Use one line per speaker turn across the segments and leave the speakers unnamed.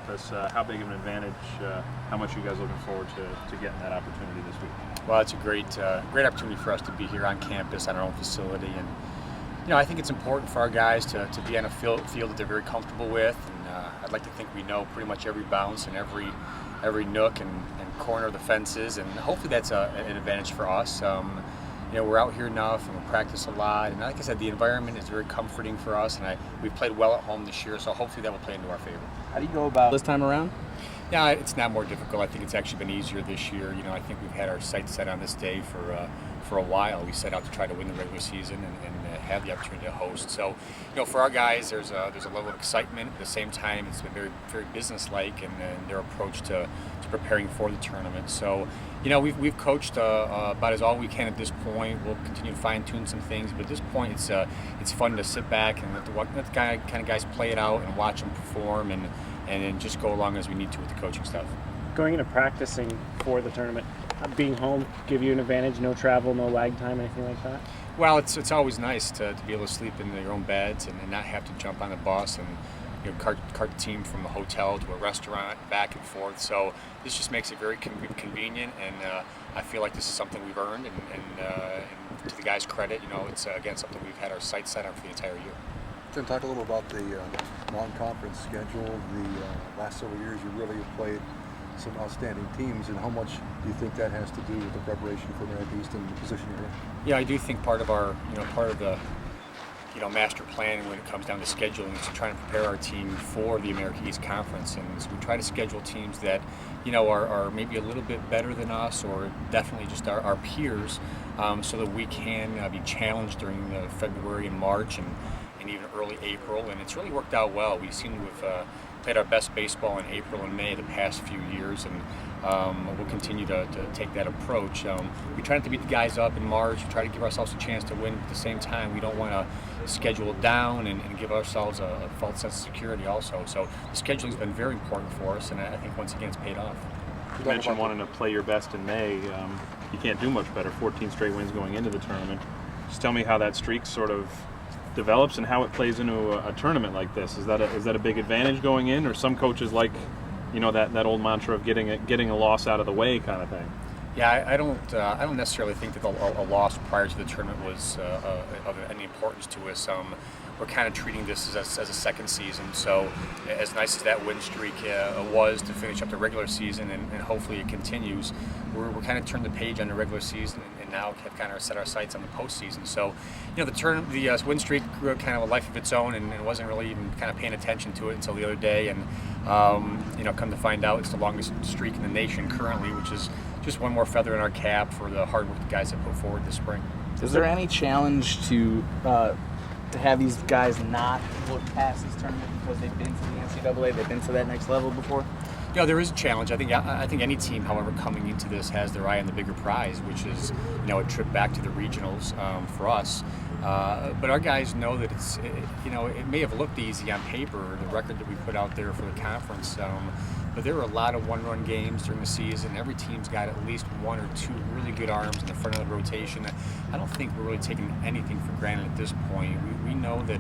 campus. How big of an advantage, how much are you guys looking forward to getting that opportunity this week?
Well, it's a great opportunity for us to be here on campus on our own facility, and I think it's important for our guys to be on a field that they're very comfortable with, and I'd like to think we know pretty much every bounce and every nook and corner of the fences, and hopefully that's an advantage for us. We're out here enough and we practice a lot, and like I said, the environment is very comforting for us, and we've played well at home this year, so hopefully that will play into our favor.
How do you go about this time around?
Yeah, it's not more difficult. I think it's actually been easier this year. I think we've had our sights set on this day for a while. We set out to try to win the regular season and have the opportunity to host. So, for our guys, there's a level of excitement. At the same time, it's been very, very businesslike in their approach to preparing for the tournament. So, we've coached about as all we can at this point. We'll continue to fine-tune some things, but at this point, it's fun to sit back and let the kind of guys play it out and watch them perform and then just go along as we need to with the coaching stuff.
Going into practicing for the tournament, being home give you an advantage? No travel, no lag time, anything like that?
Well, it's always nice to be able to sleep in your own beds and not have to jump on the bus and cart the team from a hotel to a restaurant, back and forth. So this just makes it very convenient, and I feel like this is something we've earned, and to the guys' credit, it's again something we've had our sights set on for the entire year.
Tim, talk a little about the non-conference schedule. The last several years you really have played some outstanding teams, and how much do you think that has to do with the preparation for America East and the position you're in?
Yeah, I do think part of the master plan when it comes down to scheduling is to try and prepare our team for the America East Conference, and so we try to schedule teams that are maybe a little bit better than us, or definitely just our peers, so that we can be challenged during the February and March and even early April, and it's really worked out well. We seem to have played our best baseball in April and May the past few years, and we'll continue to take that approach. We try not to beat the guys up in March. We try to give ourselves a chance to win, but at the same time, we don't want to schedule down and give ourselves a false sense of security also. So the scheduling has been very important for us, and I think once again it's paid off.
You mentioned wanting to play your best in May. You can't do much better, 14 straight wins going into the tournament. Just tell me how that streak sort of develops and how it plays into a tournament like this. Is that a big advantage going in, or some coaches like that old mantra of getting a loss out of the way kind of thing?
Yeah, I don't necessarily think that a loss prior to the tournament was of any importance to us. We're kind of treating this as a second season, so as nice as that win streak was to finish up the regular season, and hopefully it continues, we're kind of turned the page on the regular season and now have kind of set our sights on the postseason. So, the win streak grew kind of a life of its own, and wasn't really even kind of paying attention to it until the other day, and come to find out it's the longest streak in the nation currently, which is just one more feather in our cap for the hard work the guys have put forward this spring.
Is there any challenge to have these guys not look past this tournament because they've been to the NCAA, they've been to that next level before?
There is a challenge. I think any team, however, coming into this has their eye on the bigger prize, which is a trip back to the regionals for us. But our guys know that it may have looked easy on paper, the record that we put out there for the conference. But there were a lot of one-run games during the season. Every team's got at least one or two really good arms in the front of the rotation. I don't think we're really taking anything for granted at this point. We know that,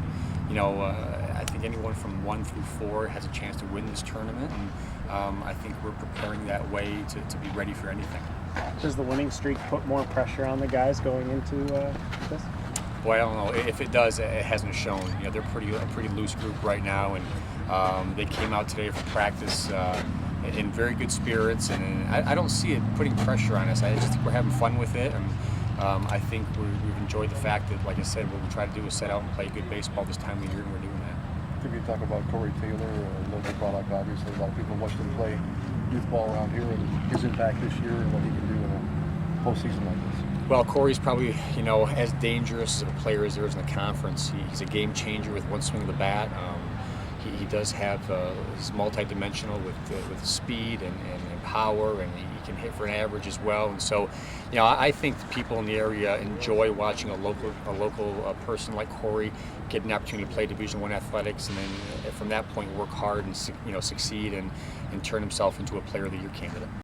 I think anyone from 1 through 4 has a chance to win this tournament, and I think we're preparing that way to be ready for anything.
Does the winning streak put more pressure on the guys going into this?
Boy, I don't know. If it does, it hasn't shown. They're a pretty loose group right now, and they came out today for practice in very good spirits, and I don't see it putting pressure on us. I just think we're having fun with it, and I think we've enjoyed the fact that, like I said, what we try to do is set out and play good baseball this time of year, and we're doing that.
Can you talk about Corey Taylor, a local product? Obviously, a lot of people watched him play youth ball around here, and his impact this year and what he can do in a postseason like this.
Well, Corey's probably, as dangerous of a player as there is in the conference. He's a game changer with one swing of the bat. He does have, he's multi-dimensional with speed and power, and he can hit for an average as well. And so, I think the people in the area enjoy watching a local person like Corey get an opportunity to play Division I athletics, and then from that point work hard and succeed and turn himself into a Player of the Year candidate.